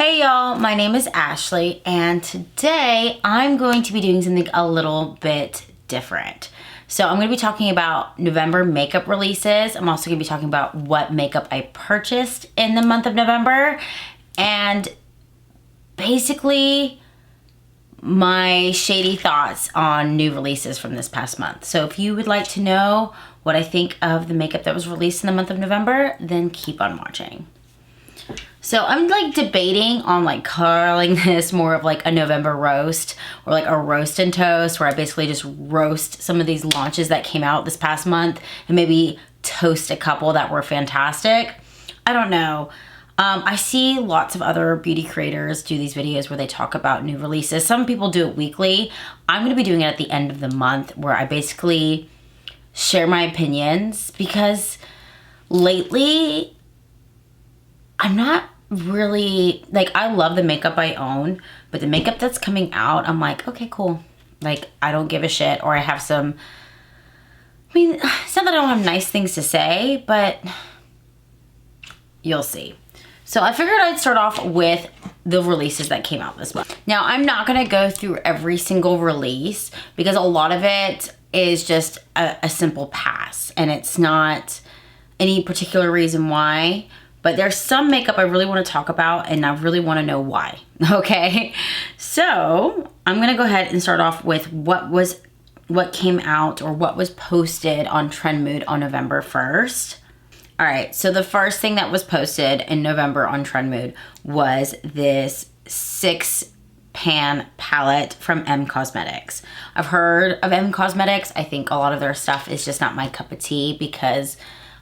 Hey y'all, my name is Ashley and today I'm going to be doing something a little bit different. So I'm going to be talking about November makeup releases. I'm also going to be talking about what makeup I purchased in the month of November and basically my shady thoughts on new releases from this past month. So if you would like to know what I think of the makeup that was released in the month of November, then keep on watching. So I'm like debating on like calling this more of like a November roast or like a roast and toast where I basically just roast some of these launches that came out this past month and maybe toast a couple that were fantastic. I don't know. I see lots of other beauty creators do these videos where they talk about new releases. Some people do it weekly. I'm going to be doing it at the end of the month where I basically share my opinions because lately I'm not really, like, I love the makeup I own, but the makeup that's coming out, I'm like, okay, cool. Like, I don't give a shit, or I have some, I mean, it's not that I don't have nice things to say, but you'll see. So I figured I'd start off with the releases that came out this month. Now, I'm not gonna go through every single release because a lot of it is just a simple pass, and it's not any particular reason why. But there's some makeup I really want to talk about and I really want to know why, okay? So I'm gonna go ahead and start off with what came out or what was posted on Trend Mood on November 1st. All right, so the first thing that was posted in November on Trend Mood was this 6-pan palette from M Cosmetics. I've heard of M Cosmetics. I think a lot of their stuff is just not my cup of tea because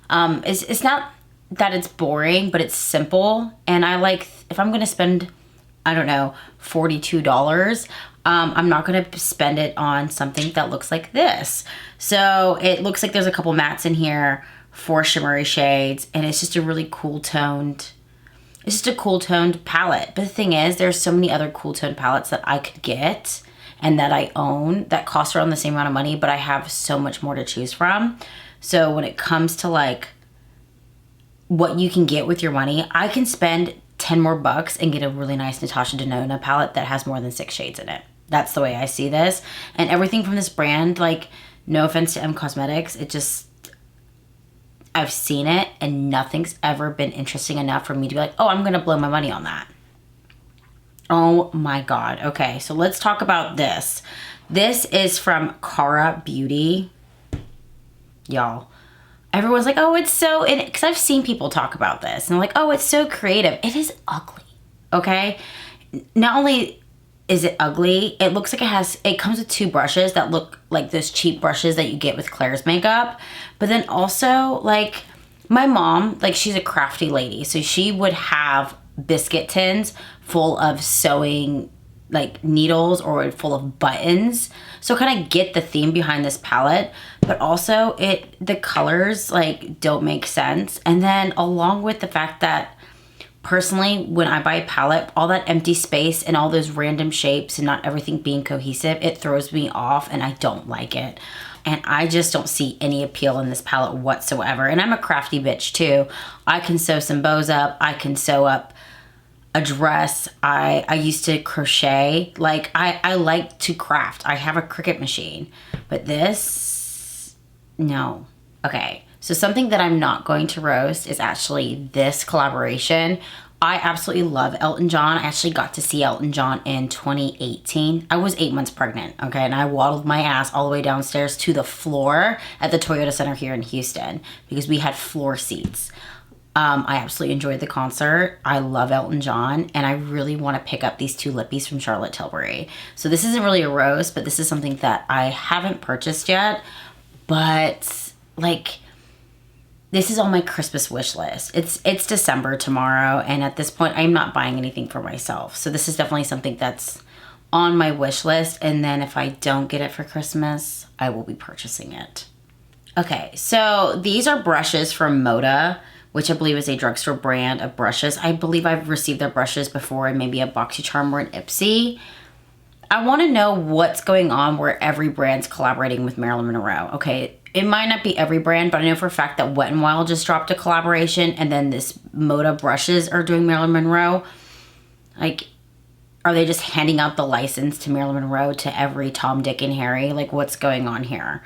it's not that it's boring, but it's simple. And I like, if I'm gonna spend, I don't know, $42, I'm not gonna spend it on something that looks like this. So it looks like there's a couple mattes in here, 4 shimmery shades, and it's just a really cool toned, it's just a cool toned palette. But the thing is, there's so many other cool toned palettes that I could get and that I own that cost around the same amount of money, but I have so much more to choose from. So when it comes to like what you can get with your money, I can spend 10 more bucks and get a really nice Natasha Denona palette that has more than 6 shades in it. That's the way I see this. And everything from this brand, like, no offense to M Cosmetics, it just, I've seen it and nothing's ever been interesting enough for me to be like, oh, I'm gonna blow my money on that. Oh my God. Okay, so let's talk about this. This is from Cara Beauty. Y'all. Everyone's like, oh, it's so, because I've seen people talk about this and they're like, oh, it's so creative. It is ugly, okay? Not only is it ugly, it looks like it comes with 2 brushes that look like those cheap brushes that you get with Claire's makeup. But then also, like, my mom, like, she's a crafty lady. So she would have biscuit tins full of sewing, like, needles or full of buttons. So kind of get the theme behind this palette, but also the colors like don't make sense. And then along with the fact that personally, when I buy a palette, all that empty space and all those random shapes and not everything being cohesive, it throws me off and I don't like it. And I just don't see any appeal in this palette whatsoever. And I'm a crafty bitch too. I can sew some bows up. I can sew up a dress. I used to crochet. Like, I like to craft. I have a Cricut machine. But this, no. Okay, so something that I'm not going to roast is actually this collaboration. I absolutely love Elton John. I actually got to see Elton John in 2018. I was 8 months pregnant, okay? And I waddled my ass all the way downstairs to the floor at the Toyota Center here in Houston because we had floor seats. I absolutely enjoyed the concert. I love Elton John, and I really want to pick up these 2 lippies from Charlotte Tilbury. So this isn't really a roast, but this is something that I haven't purchased yet, but like, this is on my Christmas wish list. It's December tomorrow, and at this point, I'm not buying anything for myself. So this is definitely something that's on my wish list, and then if I don't get it for Christmas, I will be purchasing it. Okay, so these are brushes from Moda, which I believe is a drugstore brand of brushes. I believe I've received their brushes before in maybe a BoxyCharm or an Ipsy. I want to know what's going on where every brand's collaborating with Marilyn Monroe. Okay, it might not be every brand, but I know for a fact that Wet n Wild just dropped a collaboration, and then this Moda brushes are doing Marilyn Monroe. Like, are they just handing out the license to Marilyn Monroe to every Tom, Dick, and Harry? Like, what's going on here?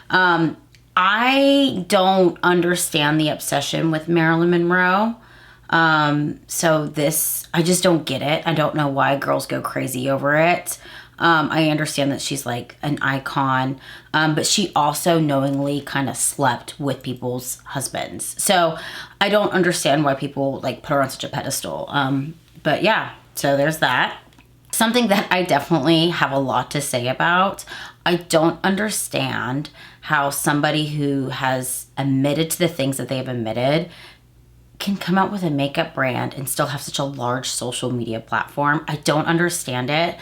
I don't understand the obsession with Marilyn Monroe. So this, I just don't get it. I don't know why girls go crazy over it. I understand that she's like an icon, but she also knowingly kind of slept with people's husbands. So I don't understand why people like put her on such a pedestal. But yeah, so there's that. Something that I definitely have a lot to say about. I don't understand how somebody who has admitted to the things that they have admitted can come out with a makeup brand and still have such a large social media platform. I don't understand it.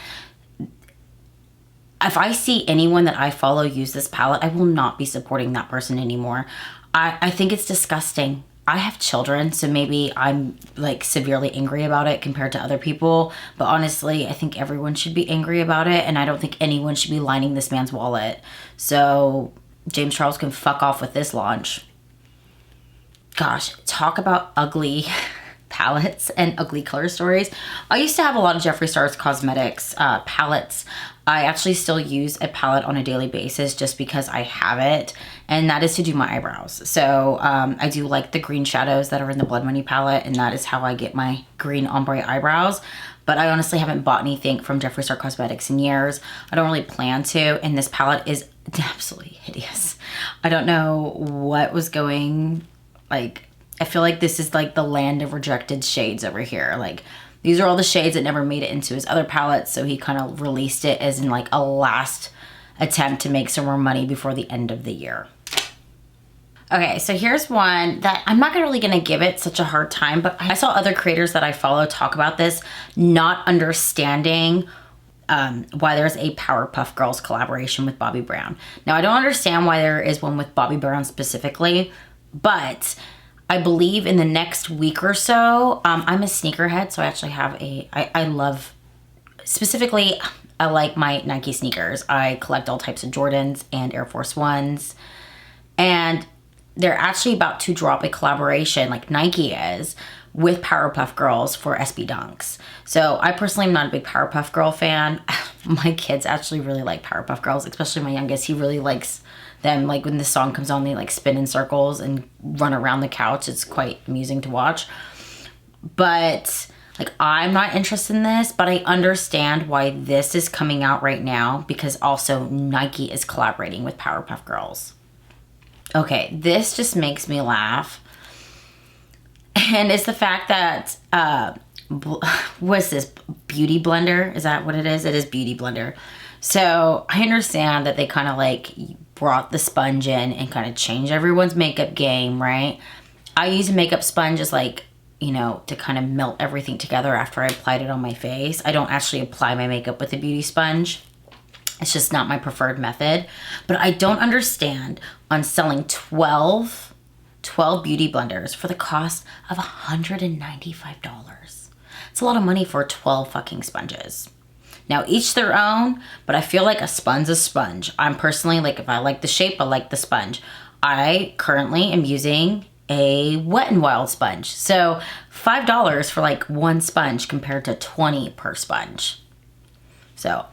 If I see anyone that I follow use this palette, I will not be supporting that person anymore. I think it's disgusting. I have children, so maybe I'm like severely angry about it compared to other people. But honestly, I think everyone should be angry about it. And I don't think anyone should be lining this man's wallet. So James Charles can fuck off with this launch. Gosh, talk about ugly palettes and ugly color stories. I used to have a lot of Jeffree Star's Cosmetics palettes. I actually still use a palette on a daily basis just because I have it, and that is to do my eyebrows. So I do like the green shadows that are in the Blood Money palette, and that is how I get my green ombre eyebrows. But I honestly haven't bought anything from Jeffree Star Cosmetics in years. I don't really plan to, and this palette is absolutely hideous. I don't know what was going, like, I feel like this is like the land of rejected shades over here. Like, these are all the shades that never made it into his other palettes, so he kind of released it as in like a last attempt to make some more money before the end of the year. Okay, so here's one that I'm not really gonna give it such a hard time, but I saw other creators that I follow talk about this, not understanding why there's a Powerpuff Girls collaboration with Bobbi Brown. Now, I don't understand why there is one with Bobbi Brown specifically, but I believe in the next week or so, I'm a sneakerhead, so I actually have I love, specifically, I like my Nike sneakers. I collect all types of Jordans and Air Force Ones, and they're actually about to drop a collaboration, like Nike is, with Powerpuff Girls for SB Dunks. So I personally am not a big Powerpuff Girl fan. My kids actually really like Powerpuff Girls, especially my youngest. He really likes them. Like when the song comes on, they like spin in circles and run around the couch. It's quite amusing to watch. But like, I'm not interested in this, but I understand why this is coming out right now, because also Nike is collaborating with Powerpuff Girls. Okay, this just makes me laugh. And it's the fact that, what's this, Beauty Blender? Is that what it is? It is Beauty Blender. So I understand that they kind of like brought the sponge in and kind of changed everyone's makeup game, right? I use a makeup sponge as like, you know, to kind of melt everything together after I applied it on my face. I don't actually apply my makeup with a beauty sponge. It's just not my preferred method. But I don't understand on selling 12 beauty blenders for the cost of $195. It's a lot of money for 12 fucking sponges. Now, each their own, but I feel like a sponge is a sponge. I'm personally, like, if I like the shape, I like the sponge. I currently am using a Wet n Wild sponge. So $5 for like one sponge compared to $20 per sponge. So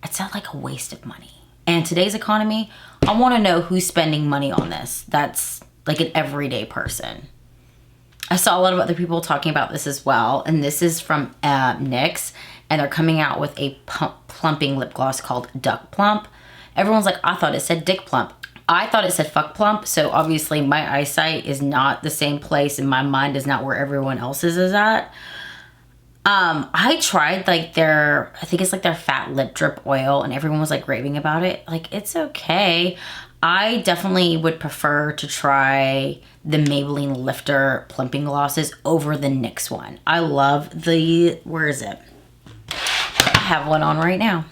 it's not like a waste of money. And today's economy, I want to know who's spending money on this. That's like an everyday person. I saw a lot of other people talking about this as well. And this is from NYX. And they're coming out with a plumping lip gloss called Duck Plump. Everyone's like, I thought it said Dick Plump. I thought it said Fuck Plump. So obviously my eyesight is not the same place and my mind is not where everyone else's is at. I tried like I think it's like their fat lip drip oil, and everyone was like raving about it. Like, it's okay. I definitely would prefer to try the Maybelline Lifter plumping glosses over the NYX one. I love where is it? I have one on right now.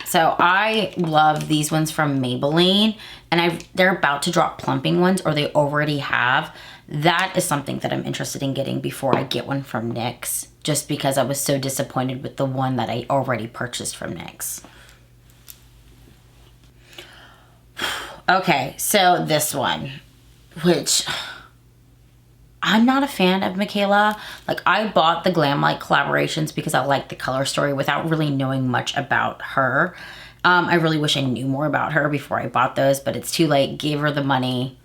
So I love these ones from Maybelline, and they're about to drop plumping ones, or they already have. That is something that I'm interested in getting before I get one from NYX, just because I was so disappointed with the one that I already purchased from NYX. Okay, so this one, which I'm not a fan of Michaela. Like, I bought the Glam Light collaborations because I like the color story without really knowing much about her. I really wish I knew more about her before I bought those, but it's too late. Gave her the money.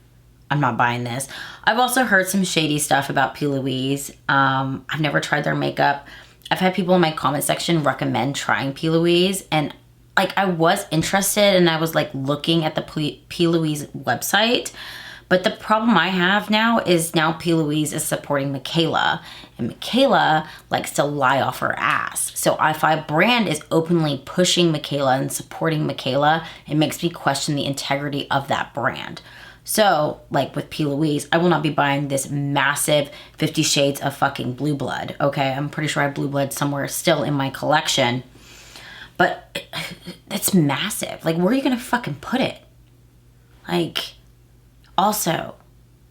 I'm not buying this. I've also heard some shady stuff about P. Louise. I've never tried their makeup. I've had people in my comment section recommend trying P. Louise, and like, I was interested and I was like looking at the P. Louise website. But the problem I have now is now P. Louise is supporting Michaela, and Michaela likes to lie off her ass. So if a brand is openly pushing Michaela and supporting Michaela, it makes me question the integrity of that brand. So, like with P. Louise, I will not be buying this massive 50 Shades of fucking Blue Blood, okay? I'm pretty sure I have Blue Blood somewhere still in my collection. But it's massive. Like, where are you gonna fucking put it? Like, also,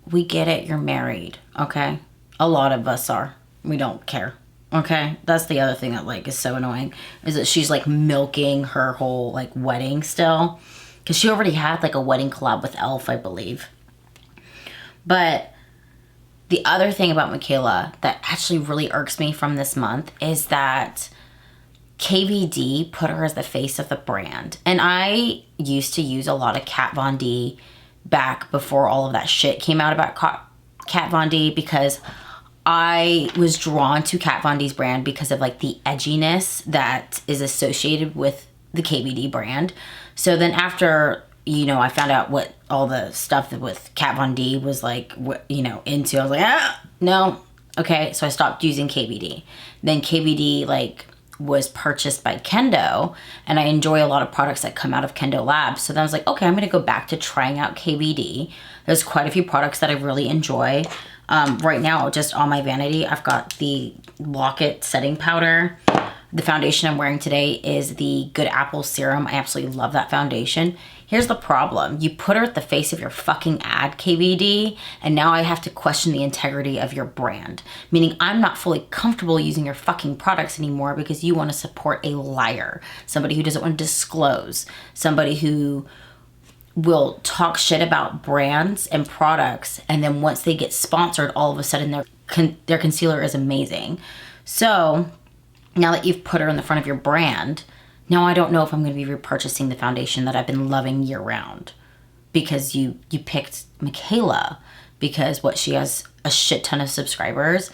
we get it, you're married, okay? A lot of us are. We don't care, okay? That's the other thing that, like, is so annoying, is that she's, like, milking her whole, like, wedding still. Because she already had, like, a wedding collab with e.l.f., I believe. But the other thing about Michaela that actually really irks me from this month is that KVD put her as the face of the brand. And I used to use a lot of Kat Von D back before all of that shit came out about Kat Von D, because I was drawn to Kat Von D's brand because of like the edginess that is associated with the KVD brand. So then after, you know, I found out what all the stuff that with Kat Von D was like, you know, into, I was like, no. Okay, so I stopped using KVD. Then KVD like was purchased by Kendo, and I enjoy a lot of products that come out of Kendo Labs. So then I was like, okay, I'm gonna go back to trying out KVD. There's quite a few products that I really enjoy. Right now, just on my vanity, I've got the Lock-It setting powder. The foundation I'm wearing today is the Good Apple Serum. I absolutely love that foundation. Here's the problem. You put her at the face of your fucking ad, KVD, and now I have to question the integrity of your brand. Meaning I'm not fully comfortable using your fucking products anymore because you want to support a liar. Somebody who doesn't want to disclose. Somebody who will talk shit about brands and products, and then once they get sponsored, all of a sudden their concealer is amazing. So now that you've put her in the front of your brand, now I don't know if I'm going to be repurchasing the foundation that I've been loving year round, because you picked Michaela because she has a shit ton of subscribers.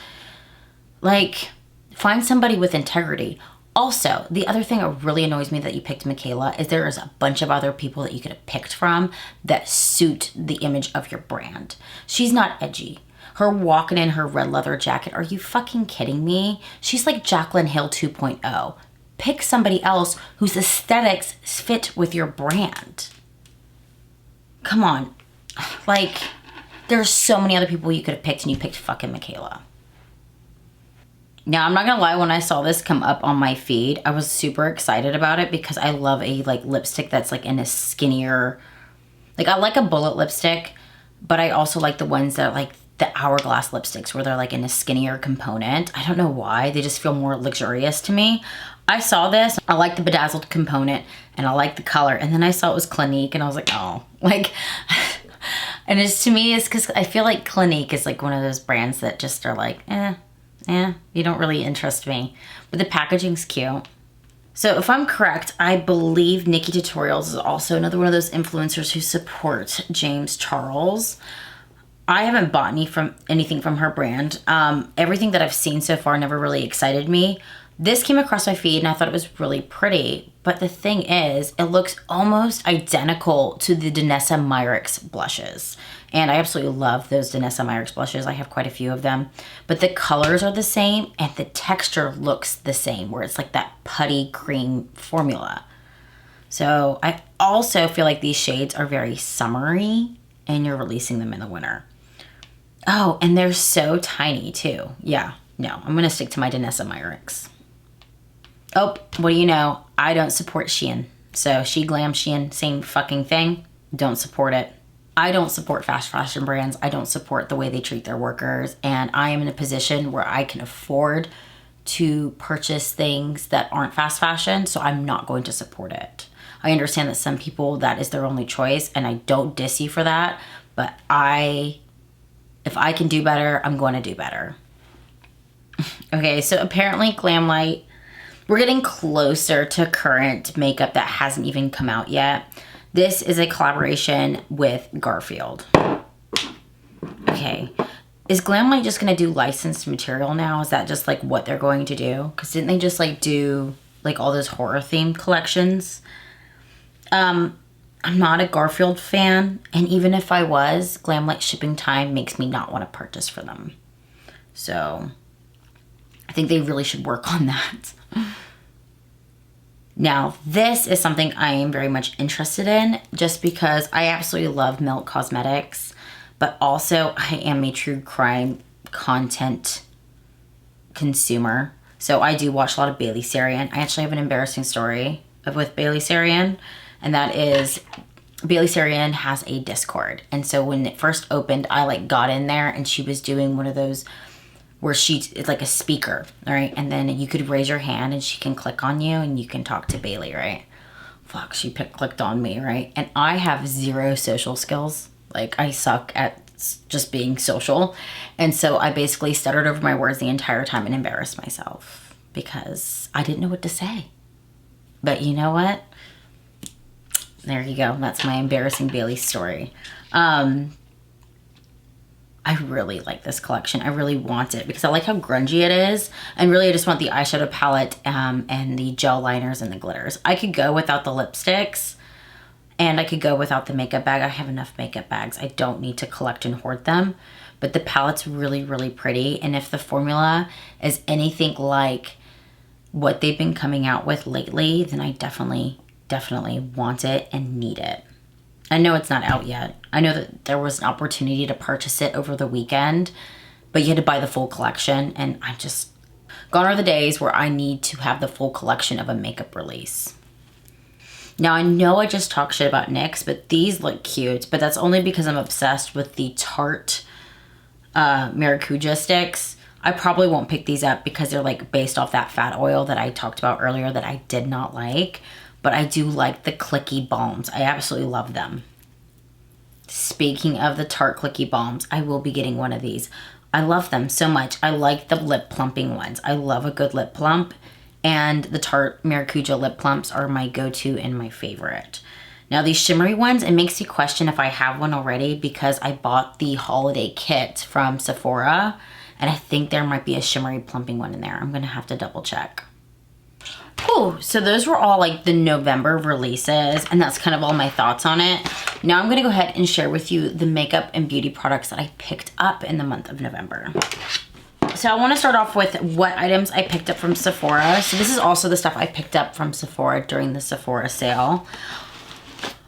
Like, find somebody with integrity. Also, the other thing that really annoys me that you picked Michaela is there is a bunch of other people that you could have picked from that suit the image of your brand. She's not edgy. Her walking in her red leather jacket, are you fucking kidding me? She's like Jaclyn Hill 2.0. Pick somebody else whose aesthetics fit with your brand. Come on. Like, there's so many other people you could have picked, and you picked fucking Michaela. Now, I'm not gonna lie, when I saw this come up on my feed, I was super excited about it because I love a like lipstick that's like in a skinnier, like I like a bullet lipstick, but I also like the ones that are like the hourglass lipsticks where they're like in a skinnier component. I don't know why, they just feel more luxurious to me. I saw this, I like the bedazzled component and I like the color, and then I saw it was Clinique and I was like, oh, like, and it's, to me, it's because I feel like Clinique is like one of those brands that just are like, you don't really interest me. But the packaging's cute. So if I'm correct, I believe Nikki Tutorials is also another one of those influencers who support James Charles. I haven't bought anything from her brand. Everything that I've seen so far never really excited me. This came across my feed and I thought it was really pretty. But the thing is, it looks almost identical to the Danessa Myricks blushes. And I absolutely love those Danessa Myricks blushes. I have quite a few of them. But the colors are the same and the texture looks the same, where it's like that putty cream formula. So I also feel like these shades are very summery and you're releasing them in the winter. Oh, and they're so tiny too. Yeah, no, I'm gonna stick to my Danessa Myricks. Oh, what do you know? I don't support Shein. So She Glam, Shein, same fucking thing. Don't support it. I don't support fast fashion brands. I don't support the way they treat their workers. And I am in a position where I can afford to purchase things that aren't fast fashion. So I'm not going to support it. I understand that some people, that is their only choice. And I don't diss you for that. But I If I can do better, I'm going to do better. Okay, so apparently Glamlight, we're getting closer to current makeup that hasn't even come out yet. This is a collaboration with Garfield. Okay, is Glamlight just gonna do licensed material now? Is that just like what they're going to do? Because didn't they just like do like all those horror themed collections? I'm not a Garfield fan, and even if I was, Glamlight shipping time makes me not want to purchase for them. So I think they really should work on that. Now, this is something I am very much interested in just because I absolutely love Milk Cosmetics, but also I am a true crime content consumer. So I do watch a lot of Bailey Sarian. I actually have an embarrassing story with Bailey Sarian, and that is Bailey Sarian has a Discord. And so when it first opened, I like got in there and she was doing one of those where it's like a speaker, right? And then you could raise your hand and she can click on you and you can talk to Bailey, right? Fuck, she clicked on me, right? And I have zero social skills. Like, I suck at just being social. And so I basically stuttered over my words the entire time and embarrassed myself because I didn't know what to say. But you know what? There you go. That's my embarrassing Bailey story. I really like this collection. I really want it because I like how grungy it is. And really, I just want the eyeshadow palette and the gel liners and the glitters. I could go without the lipsticks and I could go without the makeup bag. I have enough makeup bags. I don't need to collect and hoard them. But the palette's really, really pretty. And if the formula is anything like what they've been coming out with lately, then I definitely want it and need it. I know it's not out yet. I know that there was an opportunity to purchase it over the weekend, but you had to buy the full collection, and I just, gone are the days where I need to have the full collection of a makeup release. Now, I know I just talked shit about NYX, but these look cute, but that's only because I'm obsessed with the Tarte Maracuja sticks. I probably won't pick these up because they're like based off that fat oil that I talked about earlier that I did not like. But I do like the clicky balms. I absolutely love them. Speaking of the Tarte clicky balms, I will be getting one of these. I love them so much. I like the lip plumping ones. I love a good lip plump. And the Tarte Maracuja lip plumps are my go-to and my favorite. Now these shimmery ones, it makes you question if I have one already because I bought the holiday kit from Sephora. And I think there might be a shimmery plumping one in there. I'm going to have to double check. Cool, so those were all like the November releases, and that's kind of all my thoughts on it. Now I'm gonna go ahead and share with you the makeup and beauty products that I picked up in the month of November. So I wanna start off with what items I picked up from Sephora. So this is also the stuff I picked up from Sephora during the Sephora sale.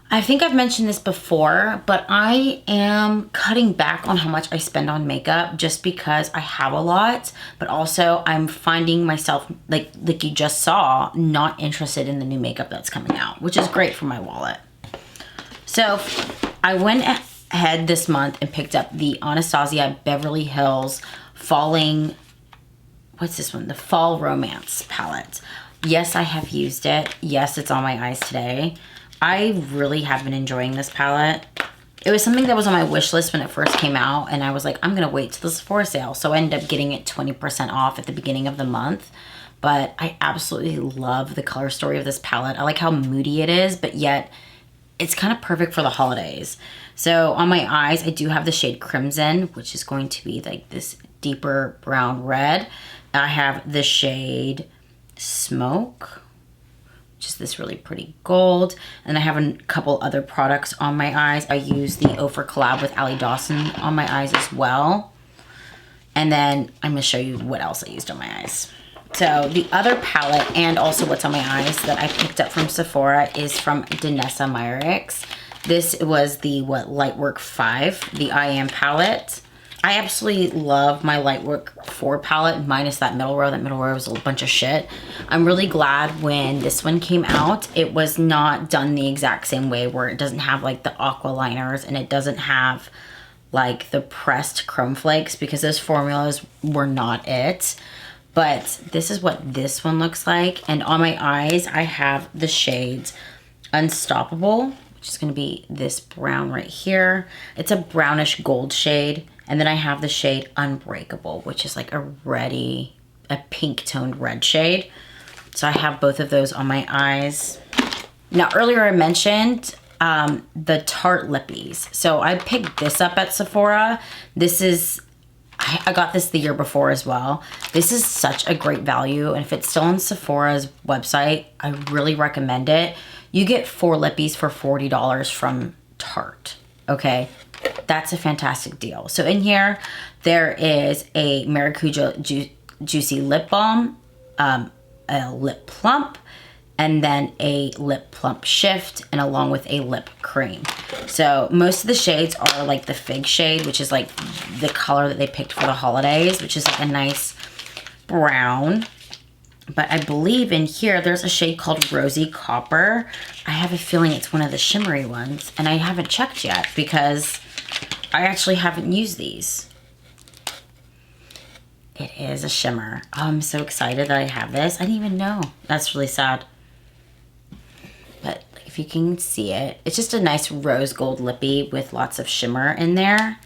I think I've mentioned this before, but I am cutting back on how much I spend on makeup just because I have a lot, but also I'm finding myself, like you just saw, not interested in the new makeup that's coming out, which is great for my wallet. So I went ahead this month and picked up the Anastasia Beverly Hills what's this one? The Fall Romance palette. Yes, I have used it. Yes, it's on my eyes today. I really have been enjoying this palette. It was something that was on my wish list when it first came out, and I was like, I'm gonna wait till the Sephora sale. So I ended up getting it 20% off at the beginning of the month. But I absolutely love the color story of this palette. I like how moody it is, but yet it's kind of perfect for the holidays. So on my eyes, I do have the shade Crimson, which is going to be like this deeper brown red. I have the shade Smoke, which is this really pretty gold. And I have a couple other products on my eyes. I use the Ophir collab with Allie Dawson on my eyes as well. And then I'm gonna show you what else I used on my eyes. So the other palette and also what's on my eyes that I picked up from Sephora is from Danessa Myricks. This was the Lightwork 5, the I Am palette. I absolutely love my Lightwork 4 palette minus that middle row. That middle row was a bunch of shit. I'm really glad when this one came out, it was not done the exact same way where it doesn't have like the aqua liners and it doesn't have like the pressed chrome flakes because those formulas were not it. But this is what this one looks like. And on my eyes, I have the shades Unstoppable, which is gonna be this brown right here. It's a brownish gold shade. And then I have the shade Unbreakable, which is like a pink toned red shade. So I have both of those on my eyes. Now earlier I mentioned the Tarte Lippies. So I picked this up at Sephora. This is, I got this the year before as well. This is such a great value. And if it's still on Sephora's website, I really recommend it. You get 4 lippies for $40 from Tarte, okay? That's a fantastic deal. So in here, there is a Maracuja Juicy Lip Balm, a Lip Plump, and then a Lip Plump Shift, and along with a lip cream. So most of the shades are like the Fig shade, which is like the color that they picked for the holidays, which is like a nice brown. But I believe in here, there's a shade called Rosy Copper. I have a feeling it's one of the shimmery ones, and I haven't checked yet because I actually haven't used these. It is a shimmer. Oh, I'm so excited that I have this. I didn't even know. That's really sad. But if you can see it, it's just a nice rose gold lippy with lots of shimmer in there.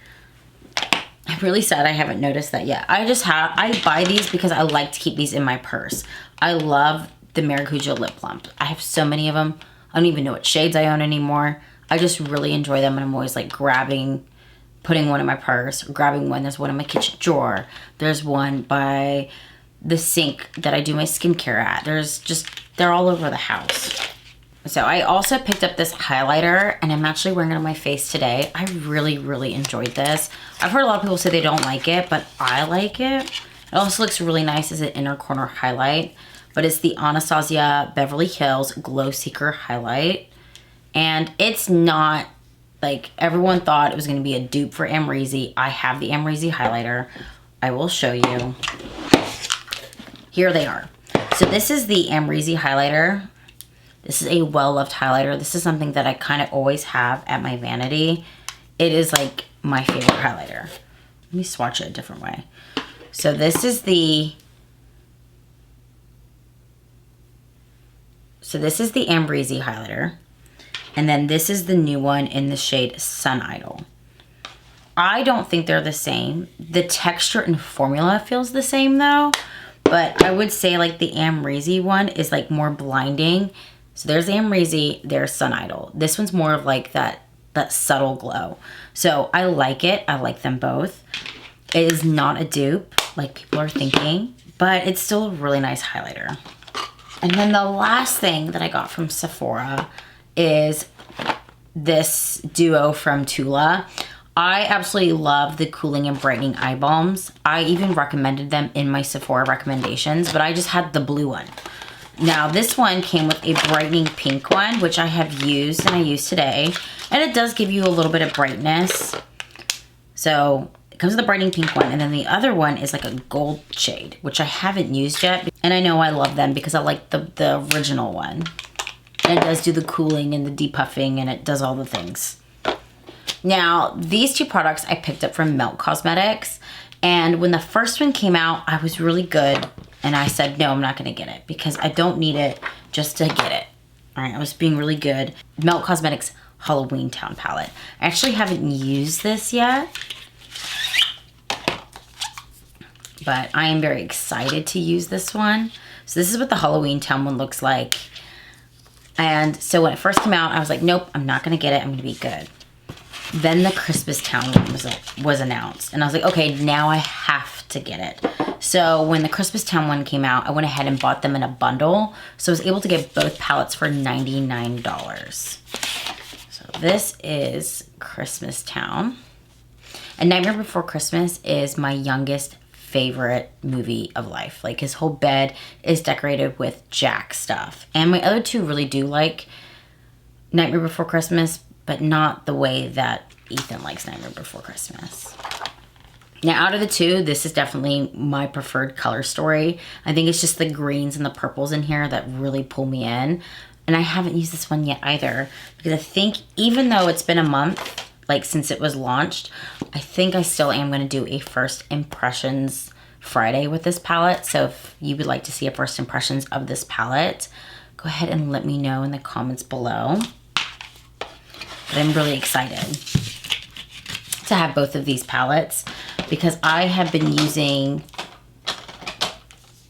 I'm really sad I haven't noticed that yet. I buy these because I like to keep these in my purse. I love the Maracuja Lip Plump. I have so many of them. I don't even know what shades I own anymore. I just really enjoy them, and I'm always like putting one in my purse, or grabbing one. There's one in my kitchen drawer. There's one by the sink that I do my skincare at. They're all over the house. So I also picked up this highlighter, and I'm actually wearing it on my face today. I really, really enjoyed this. I've heard a lot of people say they don't like it, but I like it. It also looks really nice as an inner corner highlight, but it's the Anastasia Beverly Hills Glow Seeker Highlight. And it's not like everyone thought it was going to be a dupe for Amrezy. I have the Amrezy highlighter. I will show you. Here they are. So this is the Amrezy highlighter. This is a well-loved highlighter. This is something that I kind of always have at my vanity. It is like my favorite highlighter. Let me swatch it a different way. So this is the Amrezy highlighter. And then this is the new one in the shade Sun Idol. I don't think they're the same. The texture and formula feels the same though. But I would say like the Amrezy one is like more blinding. So there's Amrezy, there's Sun Idol. This one's more of like that subtle glow. So I like it. I like them both. It is not a dupe like people are thinking, but it's still a really nice highlighter. And then the last thing that I got from Sephora is this duo from Tula. I absolutely love the Cooling and Brightening Eye Balms. I even recommended them in my Sephora recommendations, but I just had the blue one. Now this one came with a brightening pink one, which I have used and I used today. And it does give you a little bit of brightness. So it comes with a brightening pink one. And then the other one is like a gold shade, which I haven't used yet. And I know I love them because I like the original one. And it does do the cooling and the depuffing, and it does all the things. Now, these two products I picked up from Melt Cosmetics. And when the first one came out, I was really good. And I said, no, I'm not going to get it because I don't need it just to get it. All right, I was being really good. Melt Cosmetics Halloween Town palette. I actually haven't used this yet, but I am very excited to use this one. So this is what the Halloween Town one looks like. And so when it first came out, I was like, nope, I'm not going to get it. I'm going to be good. Then the Christmas Town one was announced. And I was like, okay, now I have to get it. So when the Christmas Town one came out, I went ahead and bought them in a bundle. So I was able to get both palettes for $99. So this is Christmas Town. And Nightmare Before Christmas is my youngest favorite movie of life. Like his whole bed is decorated with Jack stuff. And my other two really do like Nightmare Before Christmas, but not the way that Ethan likes Nightmare Before Christmas. Now, out of the two, this is definitely my preferred color story. I think it's just the greens and the purples in here that really pull me in. And I haven't used this one yet either, because I think even though it's been a month, like since it was launched, I think I still am going to do a first impressions Friday with this palette. So if you would like to see a first impressions of this palette, go ahead and let me know in the comments below. But I'm really excited to have both of these palettes because I have been using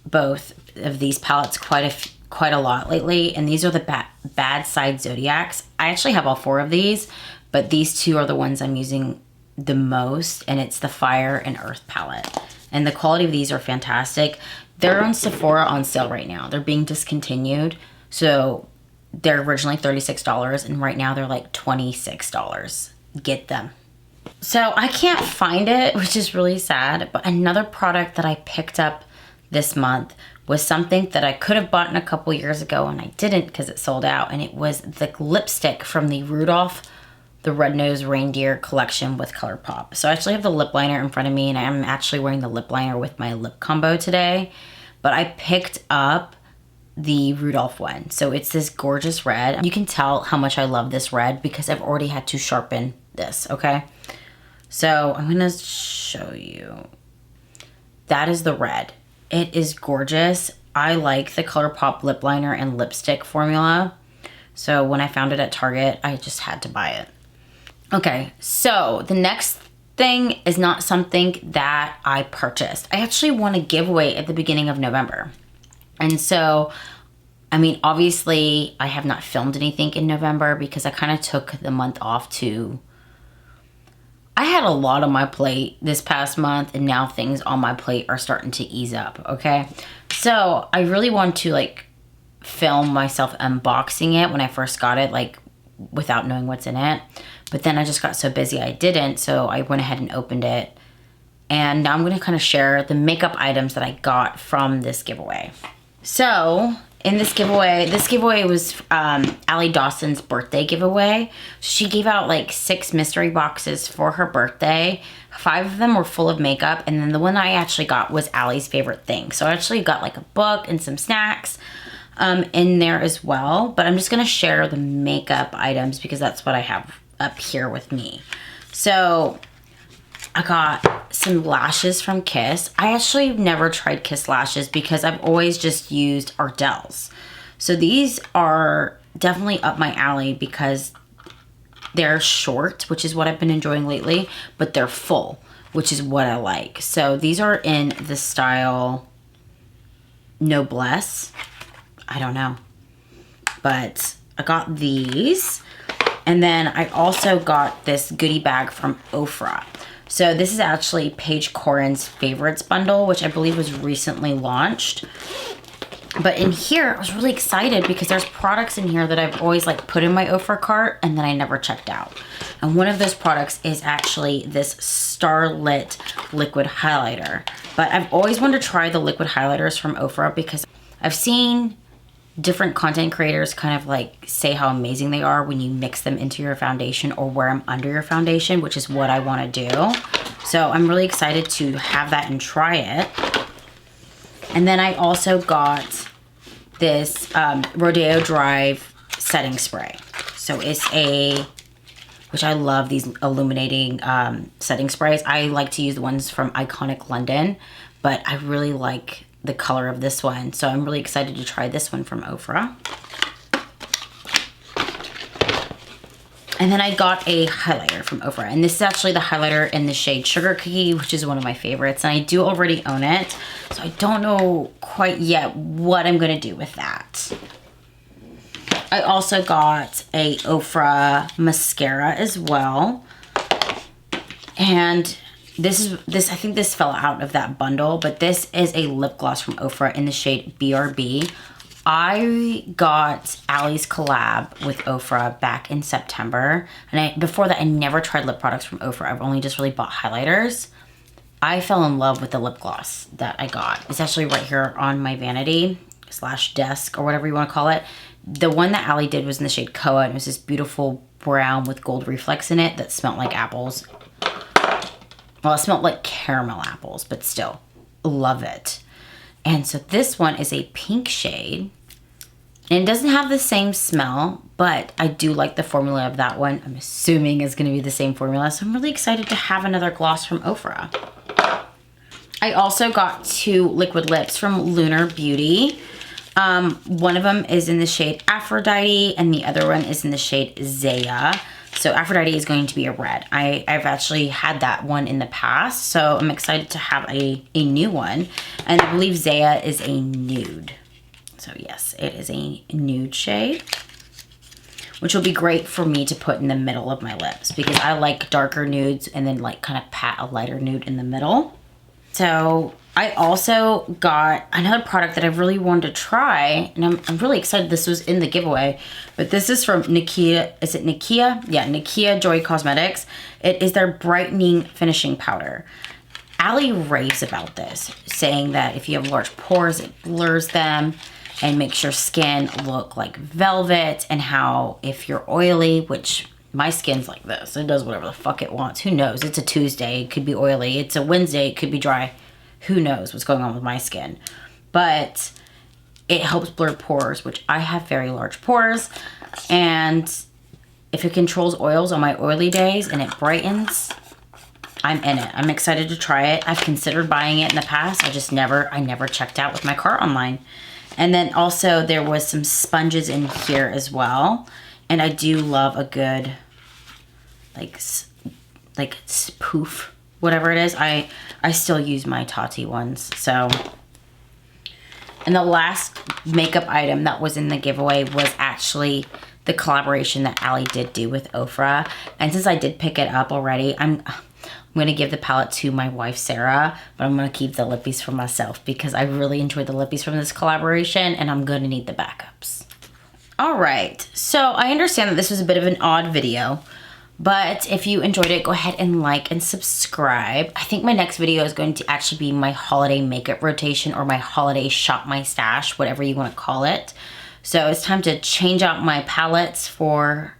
both of these palettes quite a lot lately, and these are the Bad Side Zodiacs. I actually have all 4 of these, but these 2 are the ones I'm using the most, and it's the Fire and Earth palette. And the quality of these are fantastic. They're on Sephora on sale right now. They're being discontinued, so they're originally $36, and right now they're like $26. Get them. So I can't find it, which is really sad, but another product that I picked up this month was something that I could have bought a couple years ago and I didn't because it sold out, and it was the lipstick from the Rudolph the Red-Nosed Reindeer collection with ColourPop. So I actually have the lip liner in front of me, and I'm actually wearing the lip liner with my lip combo today, but I picked up the Rudolph one. So it's this gorgeous red. You can tell how much I love this red because I've already had to sharpen this, okay? So I'm gonna show you. That is the red. It is gorgeous. I like the ColourPop lip liner and lipstick formula. So when I found it at Target, I just had to buy it. Okay, so the next thing is not something that I purchased. I actually won a giveaway at the beginning of November. And so, I mean, obviously I have not filmed anything in November because I kind of took the month off to... I had a lot on my plate this past month, and now things on my plate are starting to ease up, okay? So I really want to like film myself unboxing it when I first got it, like without knowing what's in it. But then I just got so busy I didn't, so I went ahead and opened it. And now I'm gonna kind of share the makeup items that I got from this giveaway. So in this giveaway was Allie Dawson's birthday giveaway. She gave out like 6 mystery boxes for her birthday. 5 of them were full of makeup, and then the one I actually got was Allie's favorite thing. So I actually got like a book and some snacks in there as well. But I'm just gonna share the makeup items because that's what I have up here with me. So I got some lashes from Kiss. I actually never tried Kiss lashes because I've always just used Ardell's. So these are definitely up my alley because they're short, which is what I've been enjoying lately, but they're full, which is what I like. So these are in the style Noblesse. I don't know, but I got these. And then I also got this goodie bag from Ofra. So this is actually Paige Corin's favorites bundle, which I believe was recently launched. But in here, I was really excited because there's products in here that I've always like put in my Ofra cart and then I never checked out. And one of those products is actually this Starlit liquid highlighter. But I've always wanted to try the liquid highlighters from Ofra because I've seen different content creators kind of like say how amazing they are when you mix them into your foundation or wear them under your foundation, which is what I want to do. So I'm really excited to have that and try it. And then I also got this Rodeo Drive setting spray. So it's which I love these illuminating setting sprays. I like to use the ones from Iconic London, but I really like the color of this one. So I'm really excited to try this one from Ofra. And then I got a highlighter from Ofra. And this is actually the highlighter in the shade Sugar Cookie, which is one of my favorites. And I do already own it. So I don't know quite yet what I'm gonna do with that. I also got a Ofra mascara as well. And this I think this fell out of that bundle, but this is a lip gloss from Ofra in the shade BRB. I got Allie's collab with Ofra back in September, and before that I never tried lip products from Ofra. I've only just really bought highlighters. I fell in love with the lip gloss that I got. It's actually right here on my vanity / desk or whatever you want to call it. The one that Allie did was in the shade Koa, and it was this beautiful brown with gold reflex in it that smelled like apples. Well, it smelled like caramel apples, but still, love it. And so this one is a pink shade. And it doesn't have the same smell, but I do like the formula of that one. I'm assuming it's gonna be the same formula. So I'm really excited to have another gloss from Ofra. I also got 2 liquid lips from Lunar Beauty. One of them is in the shade Aphrodite and the other one is in the shade Zaya. So Aphrodite is going to be a red. I've actually had that one in the past, so I'm excited to have a new one. And I believe Zaya is a nude. So yes, it is a nude shade, which will be great for me to put in the middle of my lips because I like darker nudes and then like kind of pat a lighter nude in the middle. So I also got another product that I really wanted to try, and I'm really excited this was in the giveaway, but this is from Nikia. Is it Nikia? Yeah, Nikia Joy Cosmetics. It is their brightening finishing powder. Allie raves about this, saying that if you have large pores, it blurs them and makes your skin look like velvet, and how if you're oily, which my skin's like this, it does whatever the fuck it wants. Who knows? It's a Tuesday, it could be oily. It's a Wednesday, it could be dry. Who knows what's going on with my skin? But it helps blur pores, which I have very large pores. And if it controls oils on my oily days and it brightens, I'm in it. I'm excited to try it. I've considered buying it in the past. I never checked out with my cart online. And then also there was some sponges in here as well. And I do love a good, like poof, whatever it is. I still use my Tati ones, so. And the last makeup item that was in the giveaway was actually the collaboration that Allie did do with Ofra. And since I did pick it up already, I'm gonna give the palette to my wife, Sarah, but I'm gonna keep the lippies for myself because I really enjoyed the lippies from this collaboration and I'm gonna need the backups. All right, so I understand that this was a bit of an odd video, but if you enjoyed it, go ahead and like and subscribe. I think my next video is going to actually be my holiday makeup rotation or my holiday shop my stash, whatever you want to call it. So it's time to change out my palettes for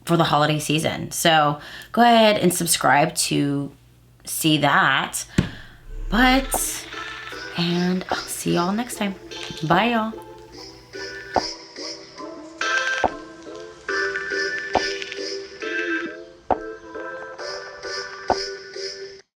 the holiday season. So go ahead and subscribe to see that. And I'll see y'all next time. Bye, y'all.